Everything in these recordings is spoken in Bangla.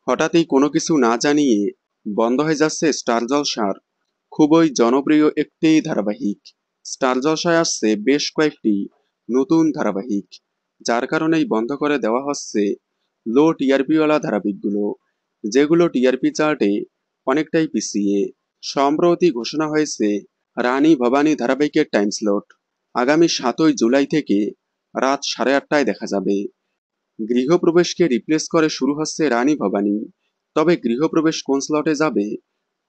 হঠাৎই কোনো কিছু না জানিয়ে বন্ধ হয়ে যাচ্ছে স্টার জলসার খুবই জনপ্রিয় একটি ধারাবাহিক। স্টার জলসায় আসছে বেশ কয়েকটি নতুন ধারাবাহিক, যার কারণেই বন্ধ করে দেওয়া হচ্ছে লো টিআরপিওয়ালা ধারাবাহিকগুলো, যেগুলো টিআরপি চার্টে অনেকটাই পিছিয়ে। সম্প্রতি ঘোষণা হয়েছে রানী ভবানী ধারাবাহিকের টাইম স্লট আগামী 7ই জুলাই থেকে রাত 8:30টায় দেখা যাবে। গৃহপ্রবেশকে রিপ্লেস করে শুরু হচ্ছে রানী ভবানী। তবে গৃহপ্রবেশ কোন স্লটে যাবে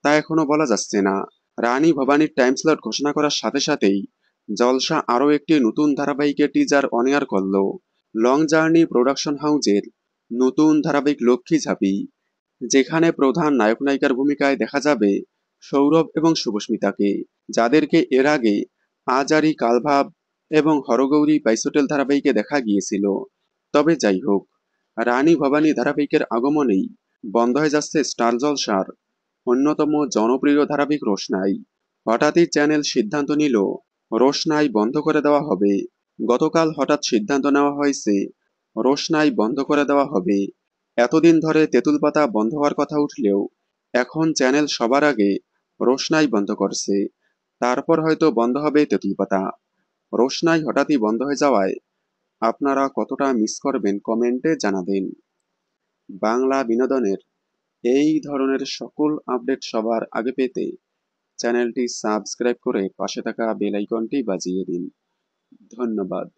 তা এখনো বলা যাচ্ছে না। রানী ভবানীর টাইম স্লট ঘোষণা করার সাথে সাথেই জলসা আরও একটি নতুন ধারাবাহিকের টিজার অন-এয়ার করল। লং জার্নি প্রোডাকশন হাউজের নতুন ধারাবাহিক লক্ষ্মী ঝাঁপি, যেখানে প্রধান নায়ক নায়িকার ভূমিকায় দেখা যাবে সৌরভ এবং শুভস্মিতাকে, যাদেরকে এর আগে আজারি কালভাব এবং হরগৌরী বাইসোটেল ধারাবাহিকে দেখা গিয়েছিল। তবে যাই হোক, রানী ভবানী ধারাবাহিকের আগমনেই বন্ধ হয়ে যাচ্ছে স্টার জলসার অন্যতম জনপ্রিয় ধারাবাহিক রোশনাই। হঠাৎই চ্যানেল সিদ্ধান্ত নিল রোশনাই বন্ধ করে দেওয়া হবে। গতকাল হঠাৎ সিদ্ধান্ত নেওয়া হয়েছে রোশনাই বন্ধ করে দেওয়া হবে। এতদিন ধরে তেঁতুল পাতা বন্ধ হওয়ার কথা উঠলেও এখন চ্যানেল সবার আগে রোশনাই বন্ধ করছে, তারপর হয়তো বন্ধ হবে তেঁতুল পাতা। রোশনাই হঠাৎই বন্ধ হয়ে যাওয়ায় আপনারা কতটা মিস করবেন কমেন্টে জানাবেন। বাংলা বিনোদনের এই ধরনের সকল আপডেট সবার আগে পেতে চ্যানেলটি সাবস্ক্রাইব করে পাশে থাকা বেল আইকনটি বাজিয়ে দিন। ধন্যবাদ।